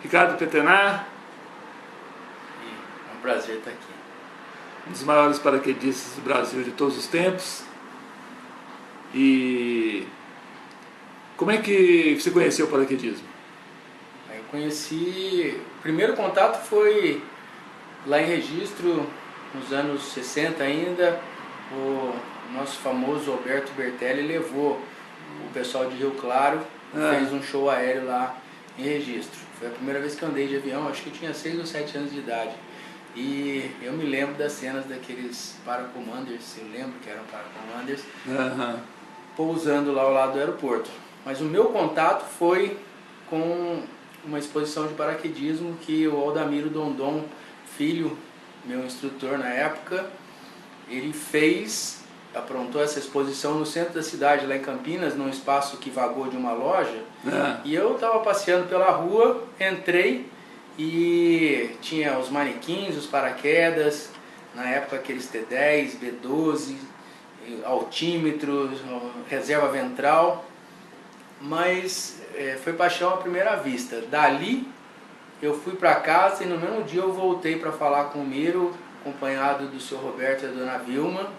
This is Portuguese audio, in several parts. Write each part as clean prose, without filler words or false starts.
Ricardo Petenar. É um prazer estar aqui. Um dos maiores paraquedistas do Brasil de todos os tempos. E como é que você conheceu o paraquedismo? Eu conheci... O primeiro contato foi lá em Registro, nos anos 60 ainda. O nosso famoso Alberto Bertelli levou o pessoal de Rio Claro, fez um show aéreo lá em Registro. Foi a primeira vez que eu andei de avião, acho que eu tinha 6 ou 7 anos de idade. E eu me lembro das cenas daqueles paracommanders, eu lembro que eram paracommanders, pousando lá ao lado do aeroporto. Mas o meu contato foi com uma exposição de paraquedismo que o Aldamiro Dondon, filho, meu instrutor na época, ele aprontou essa exposição no centro da cidade, lá em Campinas, num espaço que vagou de uma loja. E eu estava passeando pela rua, entrei e tinha os manequins, os paraquedas, na época aqueles T10, B12, altímetros, reserva ventral, mas foi paixão à primeira vista. Dali eu fui para casa e no mesmo dia eu voltei para falar com o Miro, acompanhado do Sr. Roberto e da Dona Vilma.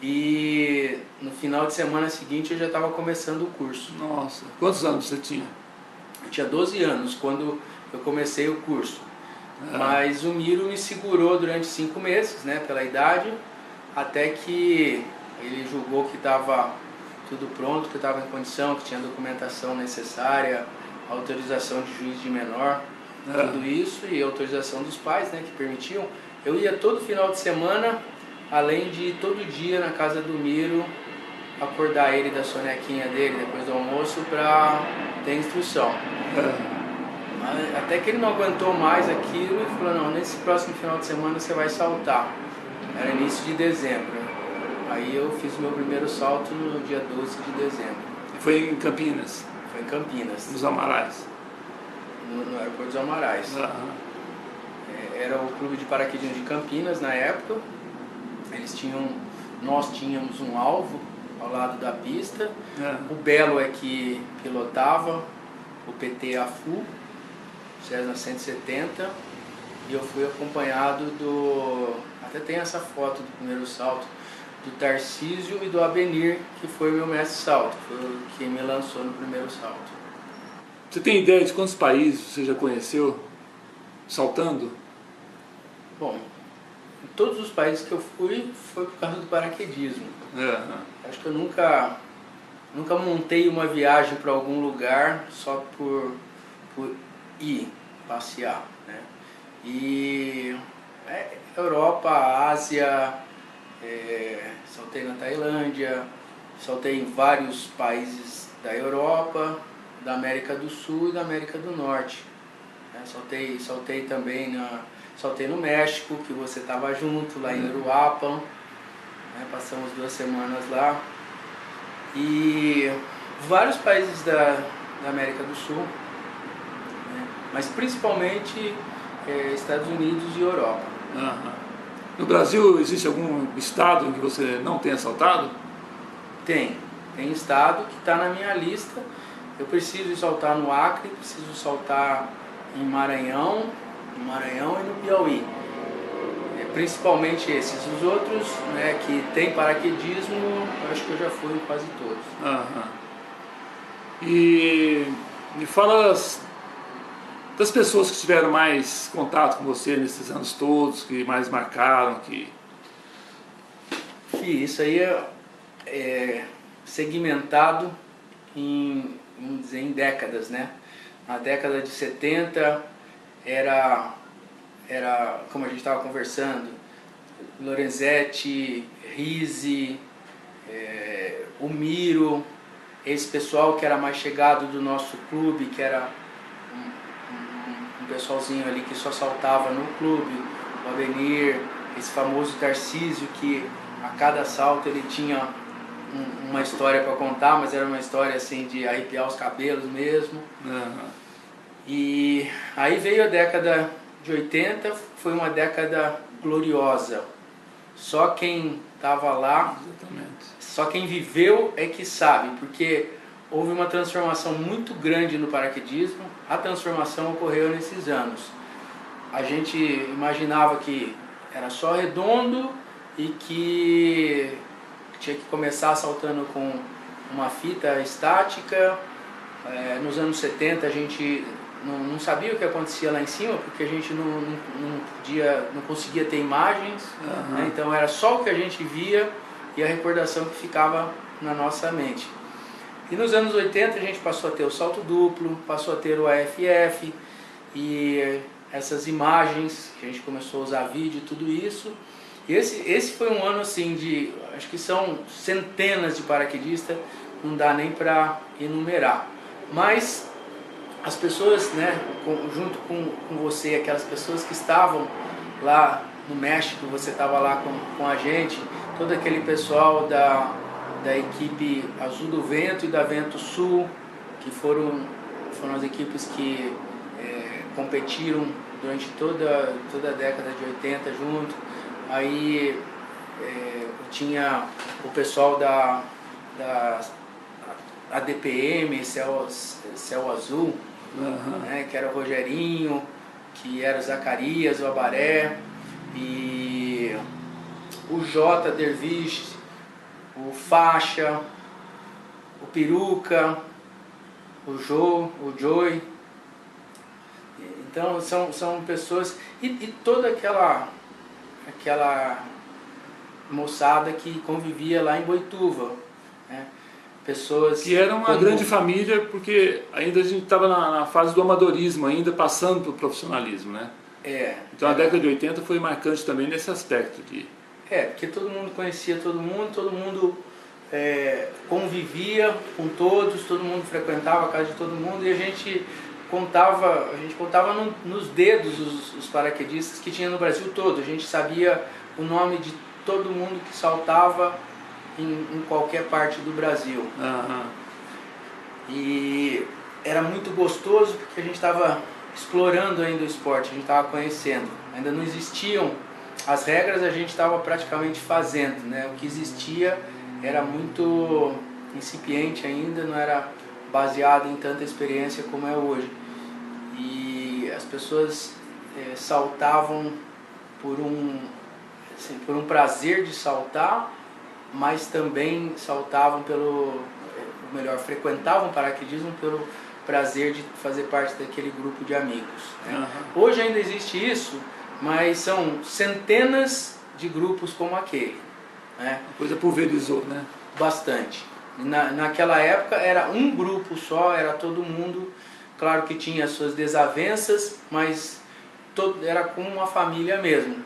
E no final de semana seguinte eu já estava começando o curso. Nossa, quantos anos você tinha? Eu tinha 12 anos quando eu comecei o curso. Mas o Miro me segurou durante 5 meses, né, pela idade, até que ele julgou que estava tudo pronto, que eu estava em condição, que tinha a documentação necessária, autorização de juiz de menor, tudo isso, e autorização dos pais, né, que permitiam. Eu ia todo final de semana, além de ir todo dia na casa do Miro, acordar ele da sonequinha dele depois do almoço para ter instrução. Até que ele não aguentou mais aquilo e falou, não, nesse próximo final de semana você vai saltar. Era início de dezembro. Aí eu fiz meu primeiro salto no dia 12 de dezembro. Foi em Campinas? Foi em Campinas. Nos Amarais? No aeroporto dos Amarais. Era o clube de paraquedismo de Campinas na época. Nós tínhamos um alvo ao lado da pista. O Belo é que pilotava o PT AFU, Cessna 170, e eu fui acompanhado até tem essa foto do primeiro salto, do Tarcísio e do Abenir, que foi meu mestre salto, foi quem me lançou no primeiro salto. Você tem ideia de quantos países você já conheceu saltando? Bom, em todos os países que eu fui, foi por causa do paraquedismo. Acho que eu nunca montei uma viagem para algum lugar só por ir passear, né? E Europa, Ásia, saltei na Tailândia, saltei em vários países da Europa, da América do Sul e da América do Norte. Saltei também saltei no México, que você estava junto, lá em Uruapan, né? Passamos 2 semanas lá. E vários países da América do Sul, né? Mas principalmente Estados Unidos e Europa. No Brasil existe algum estado em que você não tenha saltado? Tem estado que está na minha lista. Eu preciso saltar no Acre, preciso saltar em Maranhão e no Piauí. Principalmente esses. Os outros, né, que tem paraquedismo, eu acho que eu já fui em quase todos. E me fala das pessoas que tiveram mais contato com você nesses anos todos, que mais marcaram, Isso aí é segmentado em décadas, né? Na década de 70 era como a gente estava conversando, Lorenzetti, Rizzi, o Miro, esse pessoal que era mais chegado do nosso clube, que era um pessoalzinho ali que só saltava no clube, o Avenir, esse famoso Tarcísio, que a cada salto ele tinha uma história para contar, mas era uma história assim de arrepiar os cabelos mesmo. E aí veio a década de 80, foi uma década gloriosa. Só quem estava lá, só quem viveu é que sabe, porque houve uma transformação muito grande no paraquedismo. A transformação ocorreu nesses anos. A gente imaginava que era só redondo e que tinha que começar saltando com uma fita estática. Nos anos 70 a gente não sabia o que acontecia lá em cima, porque a gente não conseguia ter imagens, né? Então era só o que a gente via e a recordação que ficava na nossa mente. E nos anos 80 a gente passou a ter o salto duplo, passou a ter o AFF e essas imagens, que a gente começou a usar vídeo e tudo isso. E esse foi um ano assim de, acho que são centenas de paraquedistas, não dá nem para enumerar. Mas as pessoas, né, junto com você, aquelas pessoas que estavam lá no México, você estava lá com a gente, todo aquele pessoal da equipe Azul do Vento e da Vento Sul, que foram as equipes que competiram durante toda a década de 80 junto. Aí tinha o pessoal da ADPM, Céu Azul, né, que era o Rogerinho, que era o Zacarias, o Abaré, e o J Dervish, o Faixa, o Peruca, o Joey. Então são pessoas e toda aquela moçada que convivia lá em Boituva, né? Pessoas que era uma grande família, porque ainda a gente estava na fase do amadorismo, ainda passando para o profissionalismo, né? Então a década de 80 foi marcante também nesse aspecto de... porque todo mundo conhecia todo mundo convivia com todos, todo mundo frequentava a casa de todo mundo, e a gente contava nos dedos os paraquedistas que tinha no Brasil todo. A gente sabia o nome de todo mundo que saltava em qualquer parte do Brasil. E era muito gostoso porque a gente estava explorando ainda o esporte, a gente estava conhecendo. Ainda não existiam as regras, a gente estava praticamente fazendo, né? O que existia era muito incipiente ainda, não era baseado em tanta experiência como é hoje. E as pessoas saltavam por um prazer de saltar, mas também saltavam frequentavam o paraquedismo pelo prazer de fazer parte daquele grupo de amigos, né? Hoje ainda existe isso, mas são centenas de grupos como aquele, né? A coisa pulverizou, né? Bastante. Naquela época era um grupo só, era todo mundo, claro que tinha as suas desavenças, mas era como uma família mesmo.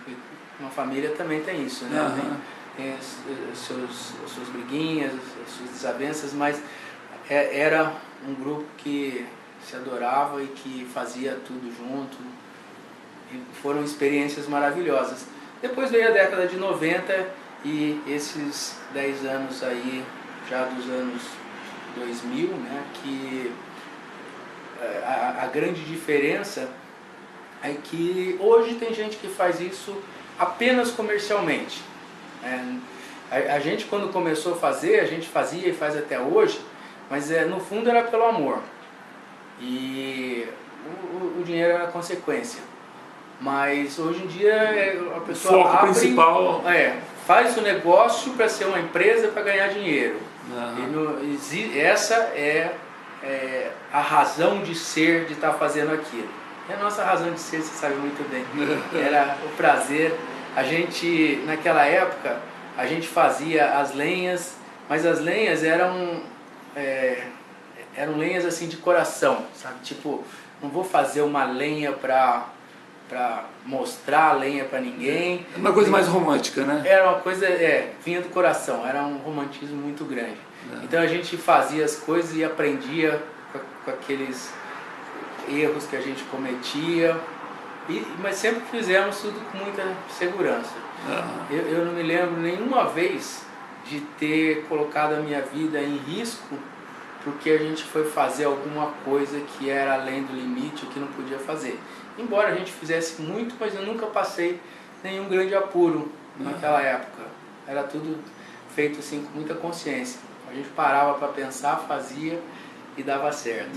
Uma família também tem isso, né? Tem as suas briguinhas, as suas desavenças, mas era um grupo que se adorava e que fazia tudo junto. E foram experiências maravilhosas. Depois veio a década de 90 e esses 10 anos aí, já dos anos 2000, né, que a grande diferença é que hoje tem gente que faz isso apenas comercialmente. A gente, quando começou a fazer, a gente fazia e faz até hoje, mas no fundo era pelo amor. E o dinheiro era a consequência. Mas hoje em dia a pessoa o foco principal faz o negócio para ser uma empresa para ganhar dinheiro. Essa é a razão de ser, de estar fazendo aquilo. E a nossa razão de ser, você sabe muito bem, era o prazer. A gente, naquela época, a gente fazia as lenhas, mas as lenhas eram lenhas assim de coração, sabe? Tipo, não vou fazer uma lenha para mostrar a lenha para ninguém. Uma coisa mais romântica, né? Era uma coisa, vinha do coração, era um romantismo muito grande. Então a gente fazia as coisas e aprendia com aqueles erros que a gente cometia, mas sempre fizemos tudo com muita segurança. Eu não me lembro nenhuma vez de ter colocado a minha vida em risco porque a gente foi fazer alguma coisa que era além do limite, o que não podia fazer. Embora a gente fizesse muito, mas eu nunca passei nenhum grande apuro naquela época. Era tudo feito assim com muita consciência. A gente parava para pensar, fazia e dava certo.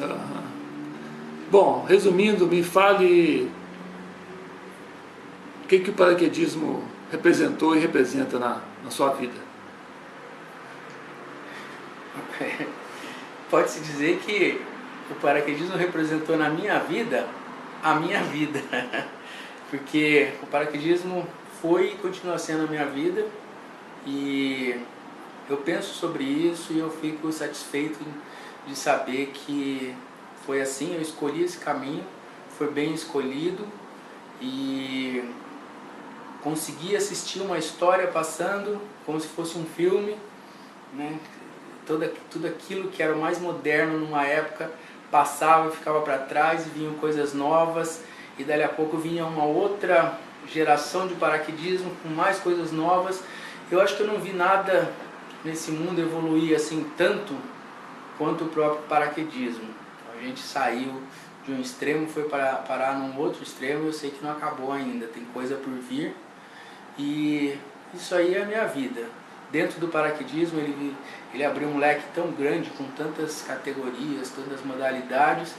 Bom, resumindo, me fale o que o paraquedismo representou e representa na sua vida. Pode-se dizer que o paraquedismo representou na minha vida a minha vida, porque o paraquedismo foi e continua sendo a minha vida, e eu penso sobre isso e eu fico satisfeito de saber que foi assim, eu escolhi esse caminho, foi bem escolhido e consegui assistir uma história passando como se fosse um filme, né? Tudo aquilo que era o mais moderno numa época passava e ficava para trás, e vinham coisas novas, e dali a pouco vinha uma outra geração de paraquedismo com mais coisas novas. Eu acho que eu não vi nada nesse mundo evoluir assim tanto quanto o próprio paraquedismo. A gente saiu de um extremo, foi parar num outro extremo, e eu sei que não acabou ainda, tem coisa por vir, e isso aí é a minha vida. Dentro do paraquedismo ele abriu um leque tão grande, com tantas categorias, tantas modalidades,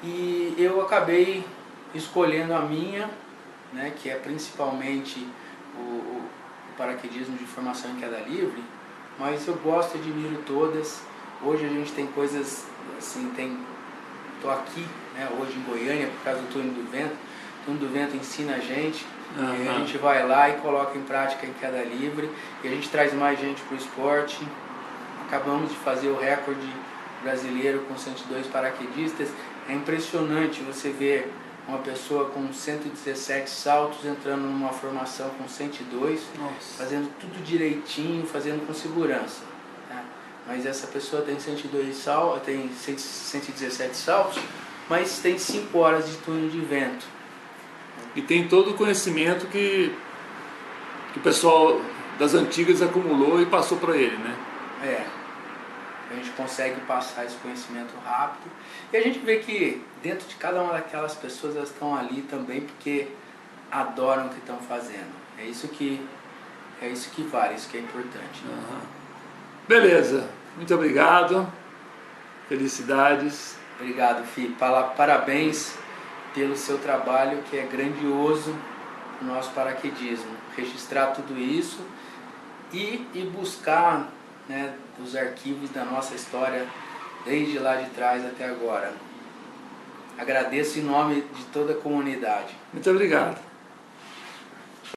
e eu acabei escolhendo a minha, né, que é principalmente o paraquedismo de formação em queda livre, mas eu gosto e admiro todas. Hoje a gente tem coisas assim, estou aqui, né, hoje em Goiânia por causa do Túnel do Vento. O Túnel do Vento ensina a gente, e a gente vai lá e coloca em prática em queda livre, e a gente traz mais gente para o esporte. Acabamos de fazer o recorde brasileiro com 102 paraquedistas. É impressionante você ver uma pessoa com 117 saltos entrando numa formação com 102, fazendo tudo direitinho, fazendo com segurança, né? Mas essa pessoa tem 117 saltos, mas tem 5 horas de túnel de vento. E tem todo o conhecimento que o pessoal das antigas acumulou e passou para ele, né? A gente consegue passar esse conhecimento rápido, e a gente vê que dentro de cada uma daquelas pessoas, elas estão ali também porque adoram o que estão fazendo. É isso que vale, isso que é importante. Beleza, muito obrigado, felicidades. Obrigado, Fih. Parabéns pelo seu trabalho, que é grandioso no nosso paraquedismo. Registrar tudo isso e buscar, né, os arquivos da nossa história desde lá de trás até agora. Agradeço em nome de toda a comunidade. Muito obrigado.